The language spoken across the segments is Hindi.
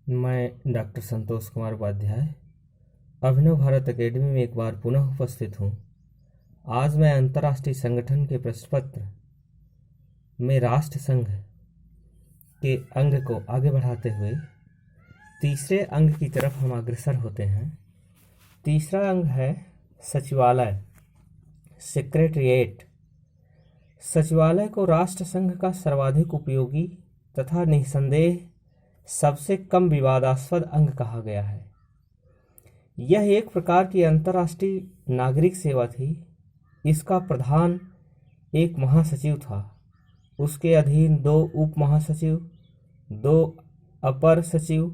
मैं डॉक्टर संतोष कुमार उपाध्याय अभिनव भारत एकेडमी में एक बार पुनः उपस्थित हूँ। आज मैं अंतर्राष्ट्रीय संगठन के प्रश्न पत्र में राष्ट्र संघ के अंग को आगे बढ़ाते हुए तीसरे अंग की तरफ हम अग्रसर होते हैं। तीसरा अंग है सचिवालय, सेक्रेटरिएट। सचिवालय को राष्ट्र संघ का सर्वाधिक उपयोगी तथा निस्संदेह सबसे कम विवादास्पद अंग कहा गया है। यह एक प्रकार की अंतर्राष्ट्रीय नागरिक सेवा थी। इसका प्रधान एक महासचिव था, उसके अधीन 2 उप महासचिव, 2 अपर सचिव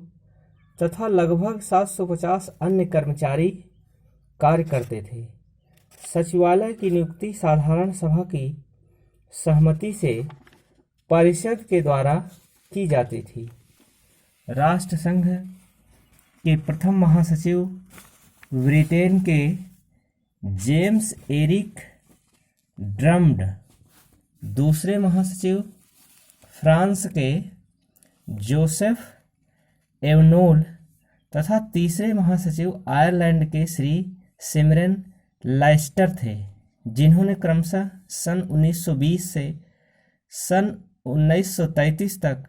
तथा लगभग 750 अन्य कर्मचारी कार्य करते थे। सचिवालय की नियुक्ति साधारण सभा की सहमति से परिषद के द्वारा की जाती थी। राष्ट्र संघ के प्रथम महासचिव ब्रिटेन के जेम्स एरिक ड्रम्ड, दूसरे महासचिव फ्रांस के जोसेफ एवनोल तथा तीसरे महासचिव आयरलैंड के श्री सिमरन लाइस्टर थे, जिन्होंने क्रमशः सन 1920 से सन 1933 तक,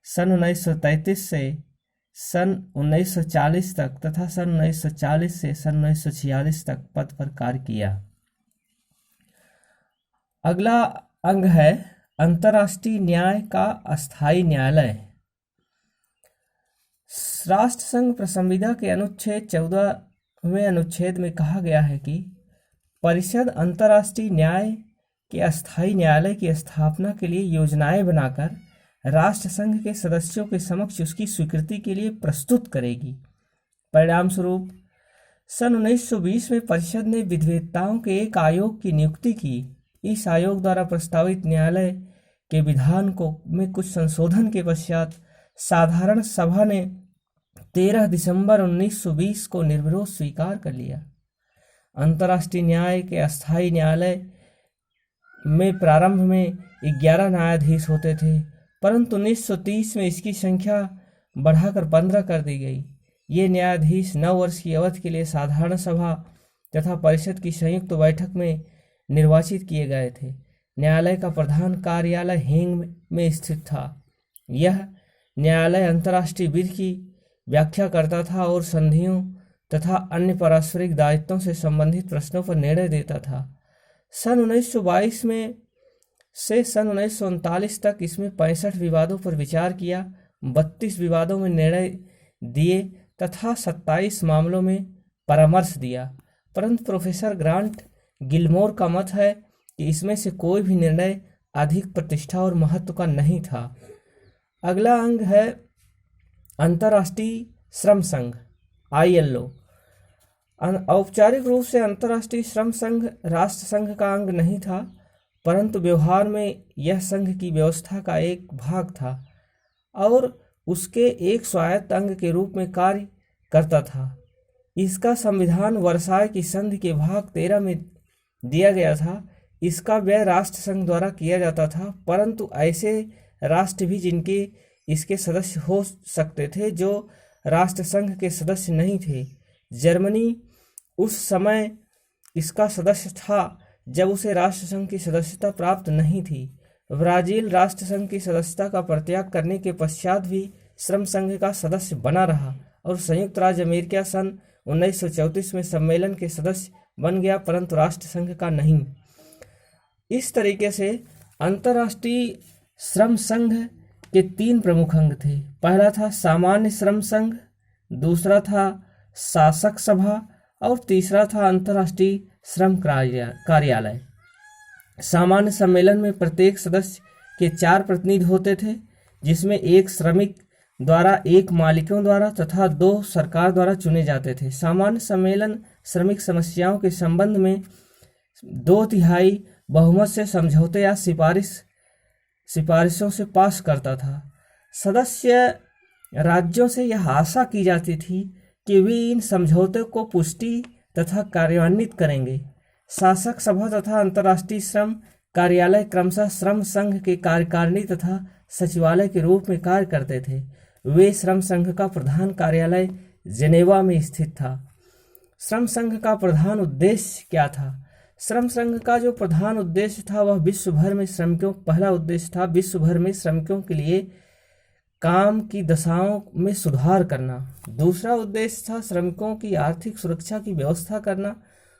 सन 1933 से सन 1940 तक तथा सन 1940 से सन 1946 तक पद पर कार्य किया। अगला अंग है अंतर्राष्ट्रीय न्याय का अस्थायी न्यायालय। राष्ट्र संघ संविधा के अनुच्छेद 14वें अनुच्छेद में कहा गया है कि परिषद अंतर्राष्ट्रीय न्याय के अस्थायी न्यायालय की स्थापना के लिए योजनाएं बनाकर राष्ट्र संघ के सदस्यों के समक्ष उसकी स्वीकृति के लिए प्रस्तुत करेगी। परिणाम स्वरूप सन 1920 में परिषद ने विधेयताओं के एक आयोग की नियुक्ति की। इस आयोग द्वारा प्रस्तावित न्यायालय के विधान को में कुछ संशोधन के पश्चात साधारण सभा ने 13 दिसंबर 1920 को निर्विरोध स्वीकार कर लिया। अंतर्राष्ट्रीय न्याय के अस्थायी न्यायालय में प्रारंभ में 11 न्यायाधीश होते थे, परंतु 1930 में इसकी संख्या बढ़ाकर 15 कर दी गई। ये न्यायाधीश 9 वर्ष की अवधि के लिए साधारण सभा तथा परिषद की संयुक्त बैठक में निर्वाचित किए गए थे। न्यायालय का प्रधान कार्यालय हेग में स्थित था। यह न्यायालय अंतर्राष्ट्रीय विधि की व्याख्या करता था और संधियों तथा अन्य पारस्परिक दायित्वों से संबंधित प्रश्नों पर निर्णय देता था। सन 1922 में से सन 1939 तक इसमें 65 विवादों पर विचार किया, 32 विवादों में निर्णय दिए तथा 27 मामलों में परामर्श दिया। परंतु प्रोफेसर ग्रांट गिलमोर का मत है कि इसमें से कोई भी निर्णय अधिक प्रतिष्ठा और महत्व का नहीं था। अगला अंग है अंतर्राष्ट्रीय श्रम संघ, ILO। औपचारिक रूप से अंतर्राष्ट्रीय श्रम संघ राष्ट्र संघ का अंग नहीं था, परंतु व्यवहार में यह संघ की व्यवस्था का एक भाग था और उसके एक स्वायत्त अंग के रूप में कार्य करता था। इसका संविधान वर्साय की संधि के भाग 13 में दिया गया था। इसका व्यय राष्ट्र संघ द्वारा किया जाता था, परंतु ऐसे राष्ट्र भी जिनके इसके सदस्य हो सकते थे जो राष्ट्र संघ के सदस्य नहीं थे। जर्मनी उस समय इसका सदस्य था जब उसे राष्ट्र संघ की सदस्यता प्राप्त नहीं थी। ब्राजील राष्ट्र संघ की सदस्यता का परित्याग करने के पश्चात भी श्रम संघ का सदस्य बना रहा और संयुक्त राज्य अमेरिका सन 1934 में सम्मेलन के सदस्य बन गया, परंतु राष्ट्र संघ का नहीं। इस तरीके से अंतर्राष्ट्रीय श्रम संघ के 3 प्रमुख अंग थे। पहला था सामान्य श्रम संघ, दूसरा था शासक सभा और तीसरा था अंतर्राष्ट्रीय श्रम कार्यालय। सामान्य सम्मेलन में प्रत्येक सदस्य के 4 प्रतिनिधि होते थे, जिसमें एक श्रमिक द्वारा, एक मालिकों द्वारा तथा 2 सरकार द्वारा चुने जाते थे। सामान्य सम्मेलन श्रमिक समस्याओं के संबंध में 2/3 बहुमत से समझौते या सिफारिशों से पास करता था। सदस्य राज्यों से यह आशा की जाती थी कि वे इन समझौतों को पुष्टि तथा कार्यान्वित करेंगे। शासक सभा तथा अंतर्राष्ट्रीय श्रम कार्यालय क्रमशः श्रम संघ के कार्यकारिणी तथा सचिवालय के रूप में कार्य करते थे। वे श्रम संघ का प्रधान कार्यालय जेनेवा में स्थित था। श्रम संघ का प्रधान उद्देश्य क्या था? श्रम संघ का जो प्रधान उद्देश्य था वह विश्व भर में श्रमिकों, पहला उद्देश्य था विश्व भर में श्रमिकों के लिए काम की दशाओं में सुधार करना। दूसरा उद्देश्य था श्रमिकों की आर्थिक सुरक्षा की व्यवस्था करना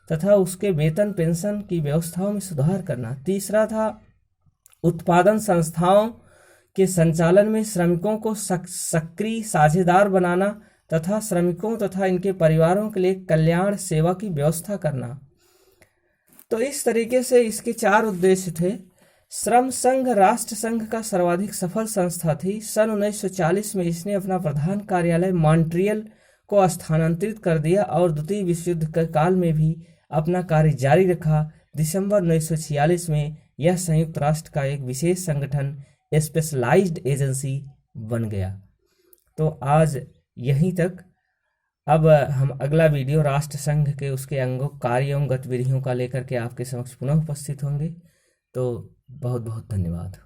तथा उसके वेतन पेंशन की व्यवस्थाओं में सुधार करना। तीसरा था उत्पादन संस्थाओं के संचालन में श्रमिकों को सक्रिय साझेदार बनाना तथा श्रमिकों तथा इनके परिवारों के लिए कल्याण सेवा की व्यवस्था करना। तो इस तरीके से इसके 4 उद्देश्य थे। श्रम संघ राष्ट्र संघ का सर्वाधिक सफल संस्था थी। सन 1940 में इसने अपना प्रधान कार्यालय मॉन्ट्रियल को स्थानांतरित कर दिया और द्वितीय विश्व युद्ध के काल में भी अपना कार्य जारी रखा। दिसंबर 1946 में यह संयुक्त राष्ट्र का एक विशेष संगठन, स्पेशलाइज्ड एजेंसी बन गया। तो आज यहीं तक। अब हम अगला वीडियो राष्ट्र संघ के उसके अंगों, कार्यों, गतिविधियों का लेकर के आपके समक्ष पुनः उपस्थित होंगे। तो बहुत बहुत धन्यवाद।